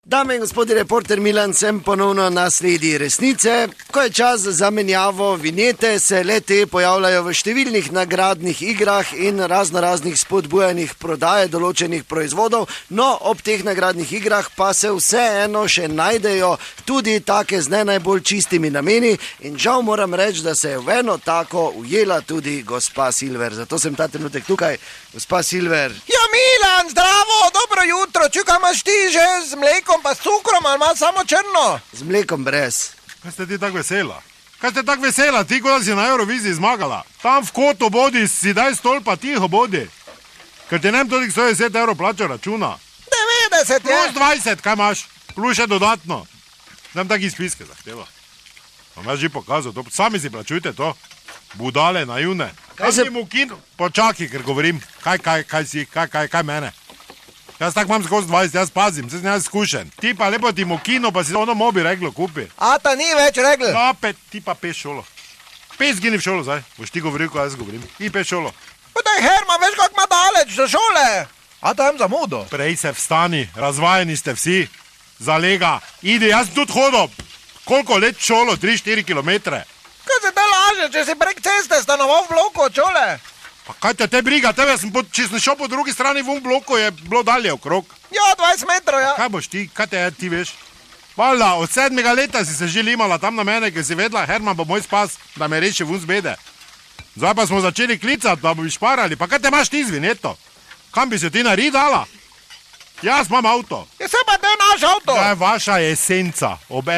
Dame in gospodje, reporter Milan, sem ponovno na sledi resnice. Ko je čas za menjavo vinjete, se le-te pojavljajo v številnih nagradnih igrah in raznoraznih spodbujanjih prodaje določenih proizvodov, no ob teh nagradnih igrah pa se vseeno še najdejo tudi take z ne najbolj čistimi nameni in žal moram reči, da se je v eno tako ujela tudi gospa Silver. Zato sem ta trenutek tukaj. Gospa Silver. Ja, Milan, zdravo, dobro jutro. Čukaj, imaš ti že z mlekom pa s cukrom ali imaš samo črno? Z mlekom brez. Kaj ste ti tako vesela? Kaj ste tako vesela? Ti, ko si na Euroviziji zmagala. Tam v kotu bodi, si daj stol pa tiho bodi. Ker ti nem tudi 110 evrov plača računa. 90 je. Plus 20, kaj imaš? Plus še dodatno. Nam taki spiske zahteva. Vam jaz že pokazal, to sami si plačujte to. Budale, naivne. Kaj si mu kino? Počakaj, ker govorim. Kaj mene? Jaz tak imam skozi 20, jaz pazim, se sem jaz izkušen. Ti pa lepo ti mu kino, pa si ono mobi reglo kupi. A ta ni več regl. Ja, ti pa peš šolo. Peš zgini v šolo zdaj. Boš ti govoril, ko jaz govorim. I peš šolo. Pa daj, Herman, veš kak ima daleč do šole. A ta jem zamudo. Prej se vstani, razvajeni ste vsi. Zalega, idi, jaz sem tudi hodil. Koliko let v šolo? 3-4 kilometre. Kaj se te laže, če si prek ceste stanoval v bloku od šole? Pa kaj te briga, tebe če sem šel po drugi strani v bloku, je bilo dalje okrog. Ja, 20 metrov, ja. Kaj boš ti, kaj ti veš? Valjda, od 7. leta si se že limala tam na mene, ker si vedela, Herman bo moj spas, da me reši vun z bede. Zdaj pa smo začeli klicati, da bi šparali, pa kaj te imaš ti z vinjeto? Kam bi se ti naredala? Jaz imam avto. Je se pa te naš avto. To je vaša esenca, ob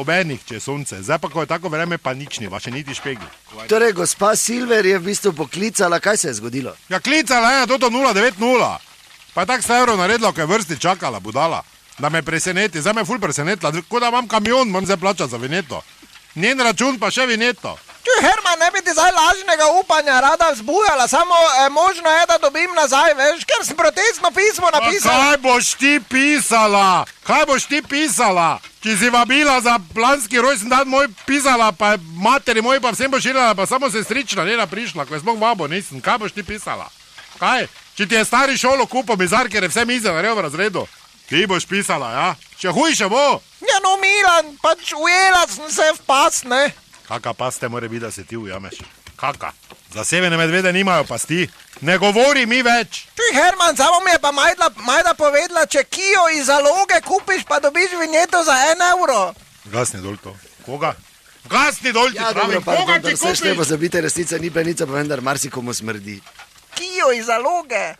enih, če je sonce. Zdaj pa, ko je tako vreme, pa nič ni, vaše niti špegli. Torej, gospa Silver je v bistvu poklicala, kaj se je zgodilo? Ja, klicala je, to 090. Pa je tak 100 evrov naredila, ko je vrsti čakala, budala. Da me preseneti, zdaj me ful presenetila, ko da imam kamion, moram zdaj plačati za vinjeto. Njen račun pa še vinjeto. Čuj, Herman, ne bi ti zdaj lažnega upanja rada vzbujala, samo možno je, da dobim nazaj, veš, ker sem protestno pismo napisala. Pa kaj boš ti pisala? Kaj boš ti pisala? Če si vabila za planski rojsten dan moj pisala, pa materi moji pa vsem pošiljala, pa samo sestrična njena prišla, ko je sploh vabo nisem. Kaj boš ti pisala? Kaj? Če ti je stari šolo kupil mizar, ker je vse mize naredil v razredu, ti boš pisala, ja? Še hujše bo. Ja, no, Milan, pač ujela sem se v pas, ne? Kaka paste more biti, da se ti ujameš? Kaka? Zasebene medvede nimajo pasti. Ne govori mi več. Čuj, Herman, samo mi je pa Majda povedala, če Kio iz zaloge kupiš, pa dobiš vinjeto za 1 euro. Gasni dol to. Koga? Gasni dol ti Ja, pravim. dobro, Koga pardon, ti da se kupiš? štebo zabite, resnica ni plenica, pa vendar marsikomu smrdi. Kio iz zaloge.